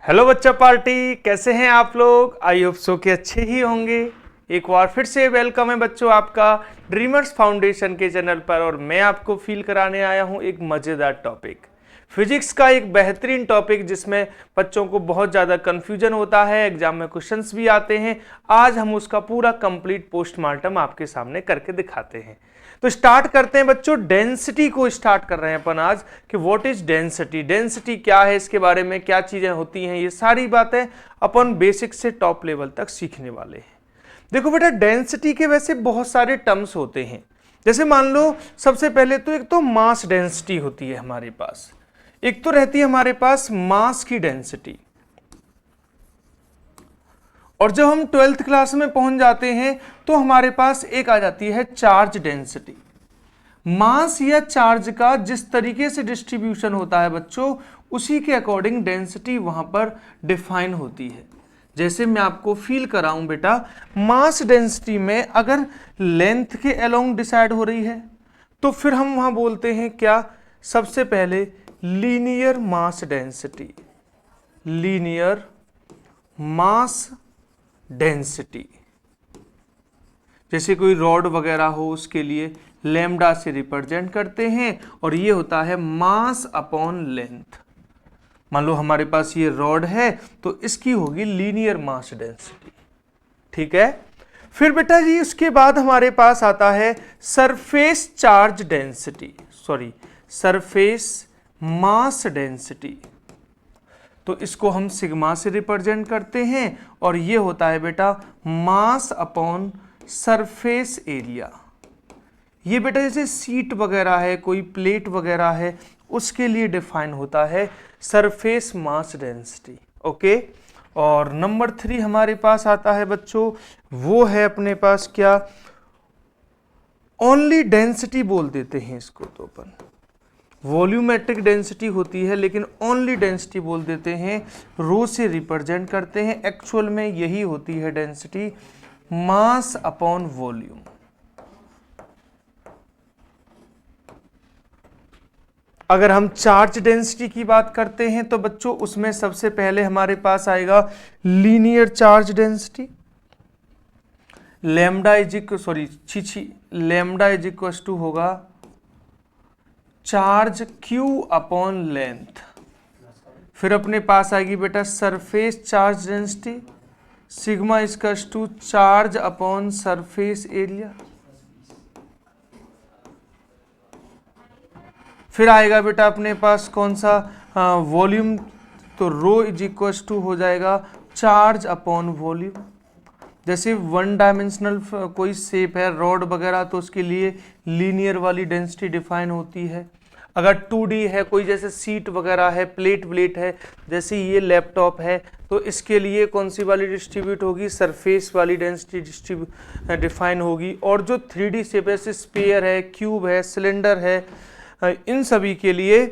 Hello बच्चा party, कैसे हैं आप लोग। आई होप सो के अच्छे ही होंगे। एक बार फिर से वेलकम है बच्चों आपका ड्रीमर्स फाउंडेशन के चैनल पर। और मैं आपको फील कराने आया हूं एक मजेदार टॉपिक, फिजिक्स का एक बेहतरीन टॉपिक जिसमें बच्चों को बहुत ज़्यादा कन्फ्यूजन होता है, एग्जाम में क्वेश्चंस भी आते हैं। आज हम उसका पूरा कंप्लीट पोस्टमार्टम आपके सामने करके दिखाते हैं। तो स्टार्ट करते हैं बच्चों, डेंसिटी को स्टार्ट कर रहे हैं अपन आज कि व्हाट इज डेंसिटी, डेंसिटी क्या है, इसके बारे में क्या चीजें होती हैं, ये सारी बातें अपन बेसिक से टॉप लेवल तक सीखने वाले हैं। देखो बेटा, डेंसिटी के वैसे बहुत सारे टर्म्स होते हैं। जैसे मान लो सबसे पहले तो एक तो मास डेंसिटी होती है हमारे पास, एक तो रहती है हमारे पास मास की डेंसिटी। और जब हम 12th क्लास में पहुंच जाते हैं तो हमारे पास एक आ जाती है चार्ज डेंसिटी। मास या चार्ज का जिस तरीके से डिस्ट्रीब्यूशन होता है बच्चों, उसी के अकॉर्डिंग डेंसिटी वहां पर डिफाइन होती है। जैसे मैं आपको फील कराऊं बेटा, मास डेंसिटी में अगर लेंथ के अलोंग डिसाइड हो रही है तो फिर हम वहां बोलते हैं क्या, सबसे पहले linear mass density, linear mass density. जैसे कोई रॉड वगैरह हो उसके लिए लैम्डा से रिप्रेजेंट करते हैं और ये होता है मास अपॉन लेंथ। मान लो हमारे पास ये रॉड है तो इसकी होगी लीनियर मास डेंसिटी। ठीक है। फिर बेटा जी उसके बाद हमारे पास आता है surface charge density, sorry surface mass density. तो इसको हम सिग्मा से रिप्रेजेंट करते हैं और ये होता है बेटा मास अपॉन सरफेस एरिया। ये बेटा जैसे सीट वगैरह है, कोई प्लेट वगैरह है, उसके लिए डिफाइन होता है सरफेस मास डेंसिटी। ओके। और नंबर 3 हमारे पास आता है बच्चों, वो है अपने पास क्या, ओनली डेंसिटी बोल देते हैं इसको। तो अपन वॉल्यूमेट्रिक डेंसिटी होती है लेकिन ओनली डेंसिटी बोल देते हैं, रो से रिप्रेजेंट करते हैं। एक्चुअल में यही होती है डेंसिटी, मास अपॉन वॉल्यूम। अगर हम चार्ज डेंसिटी की बात करते हैं तो बच्चों उसमें सबसे पहले हमारे पास आएगा linear charge density. Lambda is equal to होगा चार्ज Q अपॉन लेंथ। फिर अपने पास आएगी बेटा surface charge density, sigma equal to charge upon surface area. फिर आएगा बेटा अपने पास कौन सा, वॉल्यूम, तो रो इज इक्वल टू हो जाएगा चार्ज अपॉन वॉल्यूम। जैसे वन डायमेंशनल कोई शेप है, रॉड वगैरह, तो उसके लिए लीनियर वाली डेंसिटी डिफाइन होती है। अगर 2D है, कोई जैसे सीट वगैरह है, प्लेट है, जैसे ये लैपटॉप है, तो इसके लिए कौन सी वाली डिस्ट्रीब्यूट होगी, सरफेस वाली डेंसिटी डिफाइन होगी। और जो 3D शेप है, जैसे स्फीयर है, क्यूब है, सिलेंडर है, इन सभी के लिए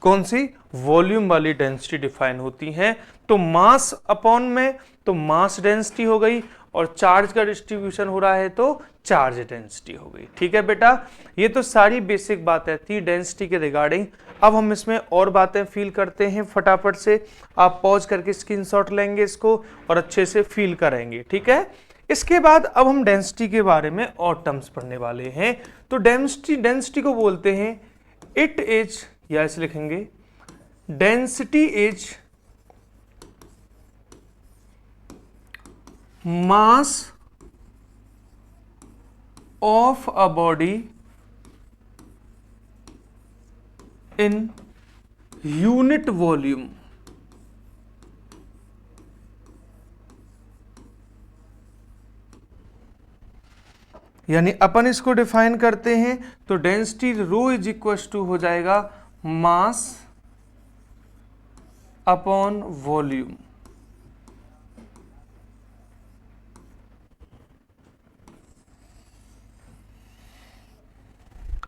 कौन सी, वॉल्यूम वाली डेंसिटी डिफाइन होती है। तो मास अपॉन में तो मास डेंसिटी हो गई, और चार्ज का डिस्ट्रीब्यूशन हो रहा है तो चार्ज डेंसिटी हो गई। ठीक है बेटा, ये तो सारी बेसिक बातें थी डेंसिटी के रिगार्डिंग। अब हम इसमें और बातें फील करते हैं फटाफट से। आप पॉज करके स्क्रीनशॉट लेंगे इसको और अच्छे से फील करेंगे। ठीक है। इसके बाद अब हम डेंसिटी के बारे में और टर्म्स पढ़ने वाले हैं। तो डेंसिटी को बोलते हैं इट इज, या ऐसे लिखेंगे density is mass of a body in unit volume. यानी अपन इसको डिफाइन करते हैं तो density rho is equal to हो जाएगा मास अपॉन वॉल्यूम।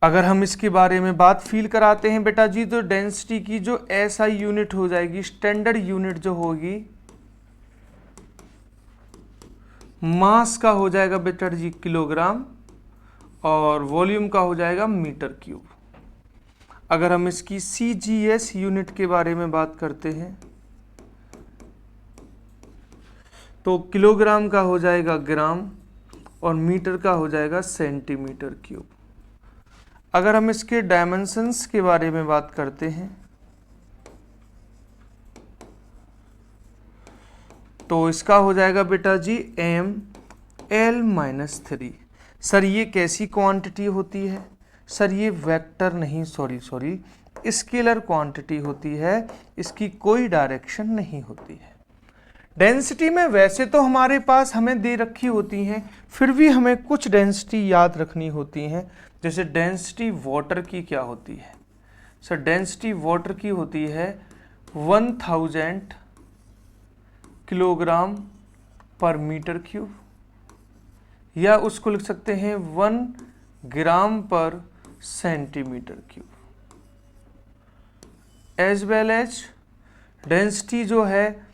अगर हम इसके बारे में बात फील कराते हैं बेटा जी, तो डेंसिटी की जो SI यूनिट हो जाएगी, स्टैंडर्ड यूनिट जो होगी, मास का हो जाएगा बेटा जी किलोग्राम, और वॉल्यूम का हो जाएगा मीटर क्यूब। अगर हम इसकी CGS यूनिट के बारे में बात करते हैं तो किलोग्राम का हो जाएगा ग्राम और मीटर का हो जाएगा सेंटीमीटर क्यूब। अगर हम इसके डायमेंशंस के बारे में बात करते हैं तो इसका हो जाएगा बेटा जी ml-3। सर ये कैसी क्वांटिटी होती है? सर ये वेक्टर नहीं, सॉरी स्केलर क्वांटिटी होती है, इसकी कोई डायरेक्शन नहीं होती है। डेंसिटी में वैसे तो हमारे पास हमें दे रखी होती हैं, फिर भी हमें कुछ डेंसिटी याद रखनी होती हैं। जैसे डेंसिटी वाटर की क्या होती है? सर डेंसिटी वाटर की होती है 1000 किलोग्राम पर मीटर क्यूब, या उसको लिख सकते हैं 1 ग्राम पर centimetre cube. As well as density जो है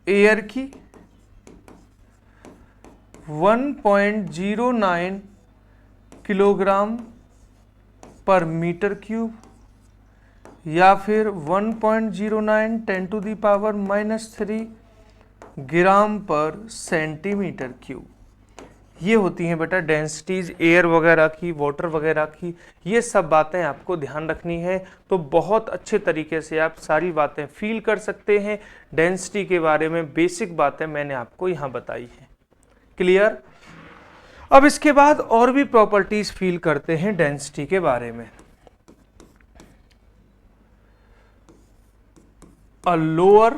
एयर की 1.09 किलोग्राम पर मीटर क्यूब, या फिर 1.09 10⁻³ ग्राम पर सेंटीमीटर क्यूब। ये होती हैं बेटा डेंसिटीज एयर वगैरह की, वाटर वगैरह की। ये सब बातें आपको ध्यान रखनी है, तो बहुत अच्छे तरीके से आप सारी बातें फील कर सकते हैं। डेंसिटी के बारे में बेसिक बातें मैंने आपको यहाँ बताई हैं। क्लियर? अब इसके बाद और भी प्रॉपर्टीज फील करते हैं डेंसिटी के बारे में। A lower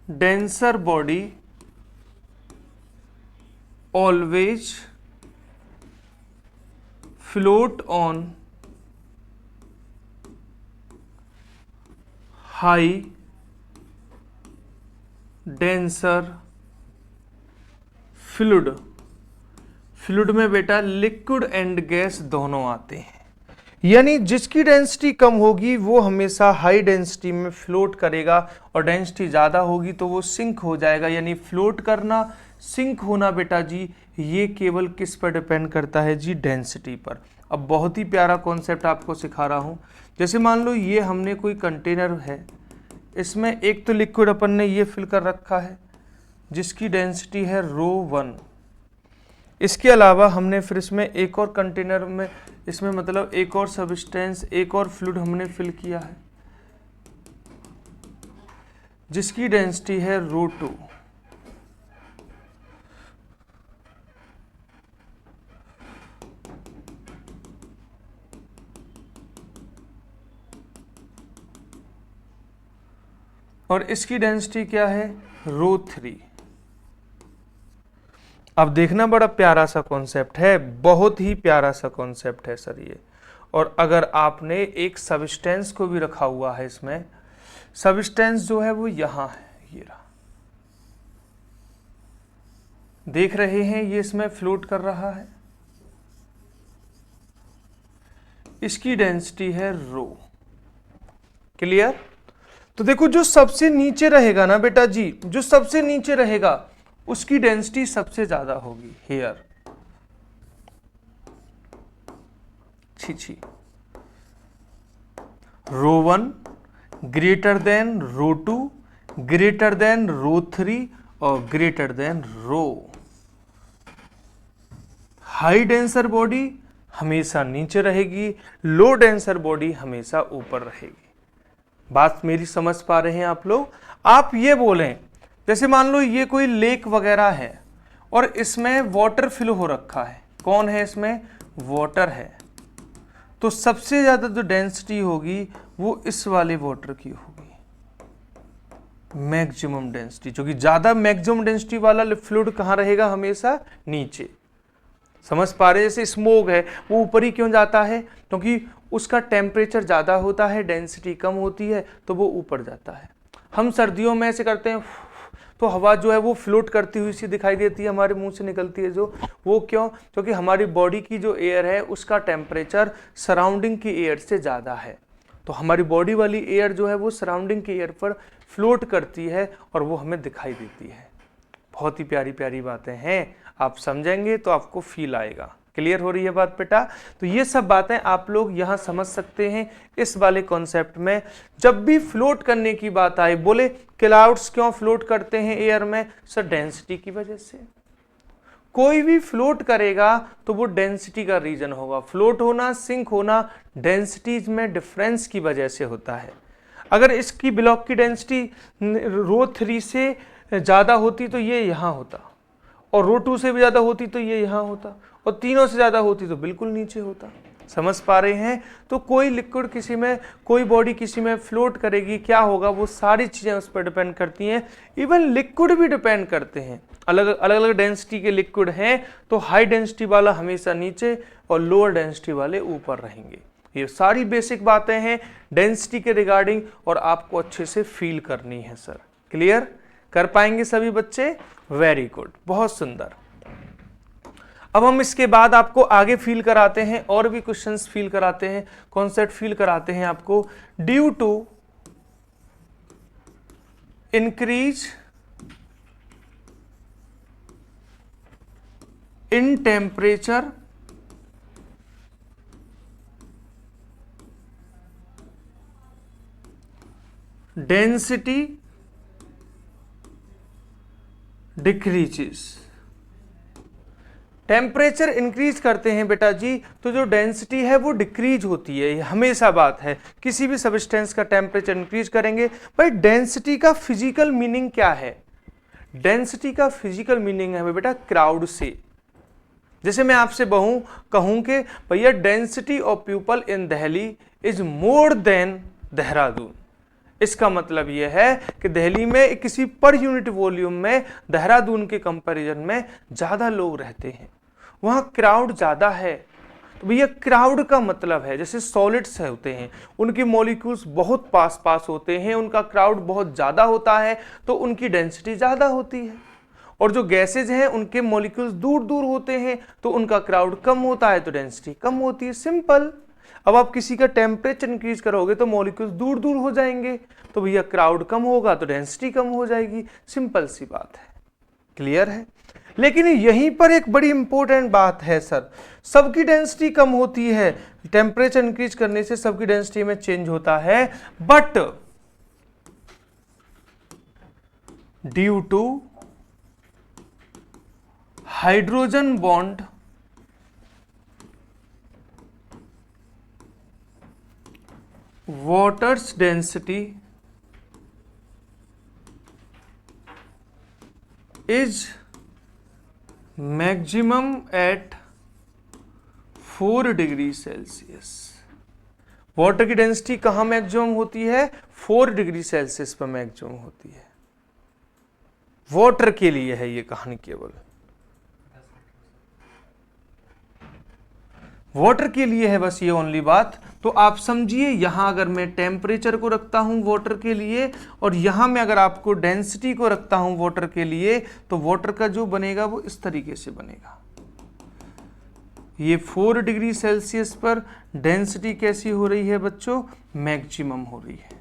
denser body always float on high denser fluid। Fluid में बेटा लिक्विड एंड गैस दोनों आते हैं, यानी जिसकी डेंसिटी कम होगी वो हमेशा हाई डेंसिटी में फ्लोट करेगा, और डेंसिटी ज़्यादा होगी तो वो सिंक हो जाएगा। यानी फ्लोट करना, सिंक होना बेटा जी, ये केवल किस पर डिपेंड करता है जी? डेंसिटी पर। अब बहुत ही प्यारा कॉन्सेप्ट आपको सिखा रहा हूँ। जैसे मान लो ये हमने कोई कंटेनर है, इसमें एक तो लिक्विड अपन ने ये फिल कर रखा है जिसकी डेंसिटी है ρ1। इसके अलावा हमने फिर इसमें एक और कंटेनर में, इसमें मतलब एक और सब्सटेंस, एक और फ्लूइड हमने फिल किया है जिसकी डेंसिटी है ρ2। और इसकी डेंसिटी क्या है? ρ3। अब देखना, बड़ा प्यारा सा कॉन्सेप्ट है, बहुत ही प्यारा सा कॉन्सेप्ट है सर ये। और अगर आपने एक सब्सटेंस को भी रखा हुआ है इसमें, सब्सटेंस जो है वो यहाँ है, ये रहा, देख रहे हैं ये इसमें फ्लोट कर रहा है, इसकी डेंसिटी है ρ। क्लियर? तो देखो जो सबसे नीचे रहेगा ना बेटा जी, जो सबसे नीचे रहेगा उसकी डेंसिटी सबसे ज्यादा होगी। हेयर छी ρ1 ग्रेटर देन ρ2 ग्रेटर देन ρ3 और greater than ρ। High denser body हमेशा नीचे रहेगी, लो डेंसर बॉडी हमेशा ऊपर रहेगी। बात मेरी समझ पा रहे हैं आप लोग? आप ये बोलें, जैसे मान लो ये कोई लेक वगैरह है और इसमें वाटर फिल हो रखा है। कौन है इसमें? वाटर है। तो सबसे ज्यादा जो डेंसिटी होगी वो इस वाले वाटर की होगी, मैक्सिमम डेंसिटी। क्योंकि ज्यादा मैक्सिमम डेंसिटी वाला फ्लूइड कहाँ रहेगा? हमेशा नीचे। समझ पा रहे? जैसे स्मोक है, वो ऊपर ही क्यों जाता है? क्योंकि उसका टेम्परेचर ज़्यादा होता है, डेंसिटी कम होती है, तो वो ऊपर जाता है। हम सर्दियों में ऐसे करते हैं तो हवा जो है वो फ्लोट करती हुई सी दिखाई देती है, हमारे मुंह से निकलती है जो, वो क्यों? क्योंकि हमारी बॉडी की जो एयर है उसका टेम्परेचर सराउंडिंग की एयर से ज़्यादा है। तो हमारी बॉडी वाली एयर जो है वो सराउंडिंग की एयर पर फ्लोट करती है और वो हमें दिखाई देती है। बहुत ही प्यारी प्यारी बातें हैं, आप समझेंगे तो आपको फील आएगा। क्लियर हो रही है बात बेटा? तो ये सब बातें आप लोग यहाँ समझ सकते हैं इस वाले कॉन्सेप्ट में। जब भी फ्लोट करने की बात आए, बोले क्लाउड्स क्यों फ्लोट करते हैं एयर में? सर डेंसिटी की वजह से। कोई भी फ्लोट करेगा तो वो डेंसिटी का रीजन होगा। फ्लोट होना, सिंक होना डेंसिटीज में डिफरेंस की वजह से होता है। अगर इसकी ब्लॉक की डेंसिटी ρ3 से ज़्यादा होती तो ये यहाँ होता, और ρ2 से भी ज़्यादा होती तो ये यहाँ होता, और तीनों से ज़्यादा होती तो बिल्कुल नीचे होता। समझ पा रहे हैं? तो कोई लिक्विड किसी में, कोई बॉडी किसी में फ्लोट करेगी, क्या होगा, वो सारी चीज़ें उस पर डिपेंड करती हैं। इवन लिक्विड भी डिपेंड करते हैं। अलग अलग डेंसिटी के लिक्विड हैं तो हाई डेंसिटी वाला हमेशा नीचे और लोअर डेंसिटी वाले ऊपर रहेंगे। ये सारी बेसिक बातें हैं डेंसिटी के रिगार्डिंग, और आपको अच्छे से फील करनी है सर। क्लियर कर पाएंगे सभी बच्चे? वेरी गुड, बहुत सुंदर। अब हम इसके बाद आपको आगे फील कराते हैं, और भी क्वेश्चंस फील कराते हैं, कॉन्सेप्ट फील कराते हैं आपको। Due to increase in temperature density decreases. Temperature increase करते हैं बेटा जी तो जो डेंसिटी है वो डिक्रीज होती है, ये हमेशा बात है। किसी भी सब्सटेंस का टेम्परेचर इंक्रीज करेंगे। भाई डेंसिटी का फिजिकल मीनिंग क्या है? डेंसिटी का फिजिकल मीनिंग है बेटा क्राउड से। जैसे मैं आपसे कहूं कि भैया density of people in Delhi is more than Dehradun, इसका मतलब यह है कि दिल्ली में किसी पर यूनिट वॉल्यूम में देहरादून के कंपैरिजन में ज्यादा लोग रहते हैं, वहां क्राउड ज्यादा है। तो भैया क्राउड का मतलब है जैसे सॉलिड्स होते हैं, उनके मॉलिक्यूल्स बहुत पास पास होते हैं, उनका क्राउड बहुत ज्यादा होता है तो उनकी डेंसिटी ज्यादा होती है। और जो गैसेज हैं उनके मॉलिक्यूल्स दूर दूर होते हैं तो उनका क्राउड कम होता है तो डेंसिटी कम होती है। सिंपल। अब आप किसी का टेम्परेचर इंक्रीज करोगे तो मॉलिक्यूल्स दूर दूर हो जाएंगे, तो भैया क्राउड कम होगा तो डेंसिटी कम हो जाएगी। सिंपल सी बात है। क्लियर है? लेकिन यहीं पर एक बड़ी इंपॉर्टेंट बात है सर, सबकी डेंसिटी कम होती है, टेम्परेचर इंक्रीज करने से सबकी डेंसिटी में चेंज होता है, but due to hydrogen bond water's density is maximum at 4 degree Celsius. Water की डेंसिटी कहाँ मैक्सिमम होती है? 4 डिग्री सेल्सियस पर मैक्सिमम होती है। वाटर के लिए है ये कहानी, केवल वाटर के लिए है बस ये ओनली बात। तो आप समझिए यहां अगर मैं टेम्परेचर को रखता हूं वाटर के लिए और यहां मैं अगर आपको डेंसिटी को रखता हूं वाटर के लिए, तो वाटर का जो बनेगा वो इस तरीके से बनेगा। ये 4 डिग्री सेल्सियस पर डेंसिटी कैसी हो रही है बच्चों? मैक्सिमम हो रही है।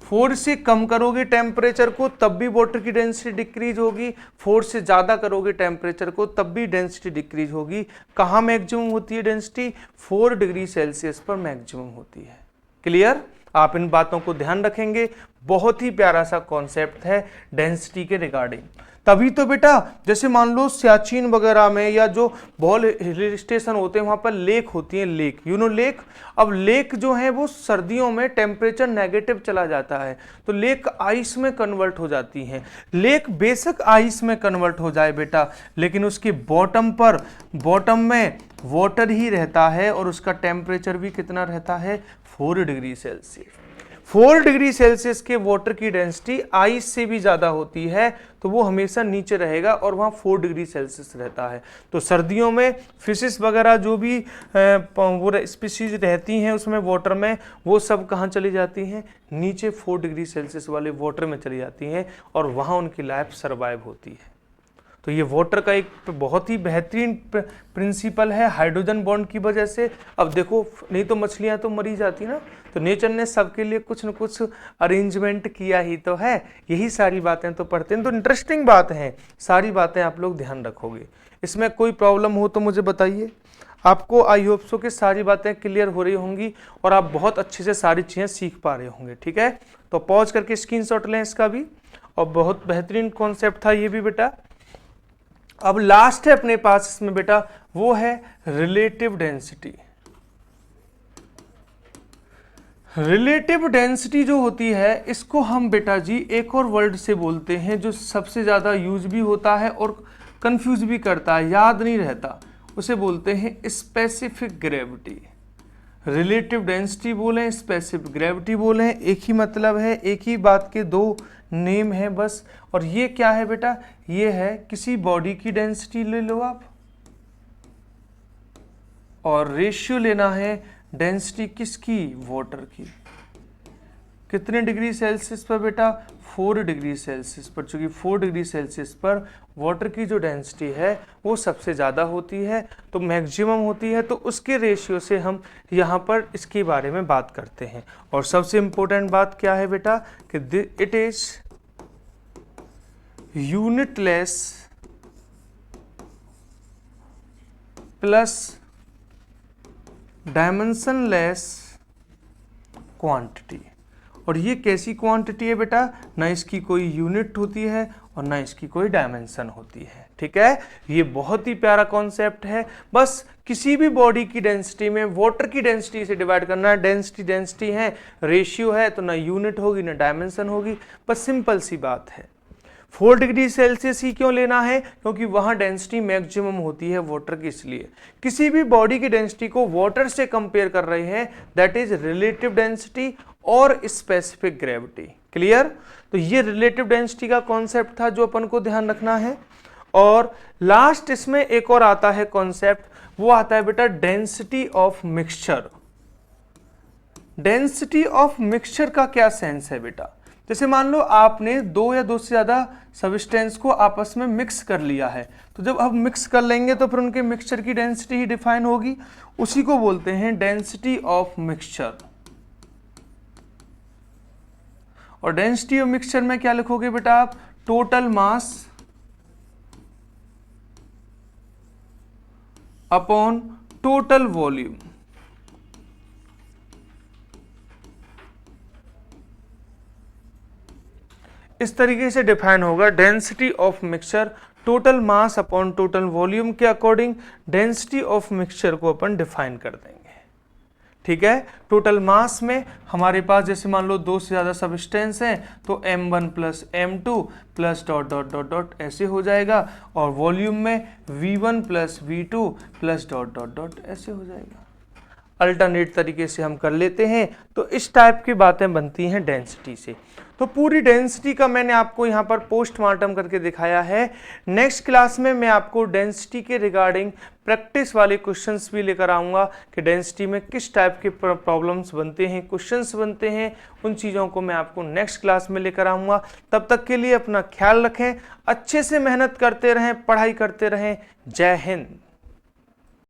4 से कम करोगे टेम्परेचर को तब भी वाटर की डेंसिटी डिक्रीज होगी, 4 से ज़्यादा करोगे टेम्परेचर को तब भी डेंसिटी डिक्रीज होगी। कहाँ मैक्सिमम होती है डेंसिटी? 4 डिग्री सेल्सियस पर मैक्सिमम होती है। क्लियर? आप इन बातों को ध्यान रखेंगे। बहुत ही प्यारा सा कॉन्सेप्ट है डेंसिटी के रिगार्डिंग। तभी तो बेटा जैसे मान लो सियाचिन वगैरह में या जो बहुत हिल स्टेशन होते हैं वहां पर लेक होती है, लेक, यू नो लेक। अब लेक जो है वो सर्दियों में टेम्परेचर नेगेटिव चला जाता है तो लेक आइस में कन्वर्ट हो जाती हैं। लेक बेशक आइस में कन्वर्ट हो जाए बेटा, लेकिन उसके बॉटम में वाटर ही रहता है और उसका टेम्परेचर भी कितना रहता है? 4 डिग्री सेल्सियस। 4 डिग्री सेल्सियस के वाटर की डेंसिटी आइस से भी ज़्यादा होती है तो वो हमेशा नीचे रहेगा और वहाँ 4 डिग्री सेल्सियस रहता है। तो सर्दियों में फिशेस वगैरह जो भी वो स्पीशीज रहती हैं उसमें वाटर में, वो सब कहाँ चली जाती हैं? नीचे 4 डिग्री सेल्सियस वाले वाटर में चली जाती हैं और वहाँ उनकी लाइफ सर्वाइव होती है। तो ये वाटर का एक बहुत ही बेहतरीन प्रिंसिपल है हाइड्रोजन बॉन्ड की वजह से। अब देखो नहीं तो मछलियां तो मरी जाती ना, तो नेचर ने सबके लिए कुछ न कुछ अरेंजमेंट किया ही तो है। यही सारी बातें तो पढ़ते हैं, तो इंटरेस्टिंग बात है, सारी बातें आप लोग ध्यान रखोगे। इसमें कोई प्रॉब्लम हो तो मुझे बताइए। आपको आई होप सो कि सारी बातें क्लियर हो रही होंगी और आप बहुत अच्छे से सारी चीजें सीख पा रहे होंगे। ठीक है, तो पॉज करके स्क्रीनशॉट लें इसका भी, और बहुत बेहतरीन कॉन्सेप्ट था ये भी बेटा। अब लास्ट है अपने पास इसमें बेटा, वो है रिलेटिव डेंसिटी। रिलेटिव डेंसिटी जो होती है इसको हम बेटा जी एक और वर्ड से बोलते हैं जो सबसे ज्यादा यूज भी होता है और कंफ्यूज भी करता है, याद नहीं रहता, उसे बोलते हैं स्पेसिफिक ग्रेविटी। रिलेटिव डेंसिटी बोलें, स्पेसिफिक ग्रेविटी बोलें, एक ही मतलब है, एक ही बात के दो नेम है बस। और ये क्या है बेटा, ये है किसी बॉडी की डेंसिटी ले लो आप, और रेशियो लेना है डेंसिटी किसकी, वाटर की। कितने डिग्री सेल्सियस पर बेटा, 4 डिग्री सेल्सियस पर। चूंकि 4 डिग्री सेल्सियस पर वाटर की जो डेंसिटी है वो सबसे ज़्यादा होती है, तो मैक्सिमम होती है, तो उसके रेशियो से हम यहाँ पर इसके बारे में बात करते हैं। और सबसे इम्पोर्टेंट बात क्या है बेटा कि it is unitless plus dimensionless quantity. और ये कैसी क्वांटिटी है बेटा, ना इसकी कोई यूनिट होती है और ना इसकी कोई डायमेंशन होती है। ठीक है, ये बहुत ही प्यारा कॉन्सेप्ट है। बस किसी भी बॉडी की डेंसिटी में वाटर की डेंसिटी से डिवाइड करना है। डेंसिटी है, रेशियो है, तो ना यूनिट होगी ना डायमेंशन होगी, बस सिंपल सी बात है। 4 डिग्री सेल्सियस ही क्यों लेना है, क्योंकि वहां डेंसिटी मैक्सिमम होती है वाटर की, इसलिए किसी भी बॉडी की डेंसिटी को वाटर से कंपेयर कर रहे हैं, दैट इज रिलेटिव डेंसिटी और स्पेसिफिक ग्रेविटी। क्लियर, तो ये रिलेटिव डेंसिटी का कॉन्सेप्ट था जो अपन को ध्यान रखना है। और लास्ट इसमें एक और आता है कॉन्सेप्ट, वो आता है बेटा density of mixture. Density of mixture का क्या सेंस है बेटा, जैसे मान लो आपने 2 या 2 से ज्यादा सब्सटेंस को आपस में मिक्स कर लिया है, तो जब अब मिक्स कर लेंगे तो फिर उनके मिक्सचर की डेंसिटी ही डिफाइन होगी, उसी को बोलते हैं डेंसिटी ऑफ मिक्सचर। और डेंसिटी ऑफ मिक्सचर में क्या लिखोगे बेटा आप, total mass upon total volume. इस तरीके से डिफाइन होगा density of mixture, total mass upon total volume के अकॉर्डिंग डेंसिटी ऑफ मिक्सचर को अपन डिफाइन कर देंगे। ठीक है, टोटल मास में हमारे पास जैसे मान लो 2 से ज्यादा सब्सटेंस हैं, तो m1 plus m2 plus dot dot dot dot ऐसे हो जाएगा, और वॉल्यूम में v1 plus v2 plus dot dot dot ऐसे हो जाएगा। अल्टरनेट तरीके से हम कर लेते हैं, तो इस टाइप की बातें बनती हैं डेंसिटी से। तो पूरी डेंसिटी का मैंने आपको यहाँ पर पोस्टमार्टम करके दिखाया है। नेक्स्ट क्लास में मैं आपको डेंसिटी के रिगार्डिंग प्रैक्टिस वाले क्वेश्चंस भी लेकर आऊँगा कि डेंसिटी में किस टाइप के प्रॉब्लम्स बनते हैं, क्वेश्चंस बनते हैं, उन चीज़ों को मैं आपको नेक्स्ट क्लास में लेकर आऊँगा। तब तक के लिए अपना ख्याल रखें, अच्छे से मेहनत करते रहें, पढ़ाई करते रहें। जय हिंद।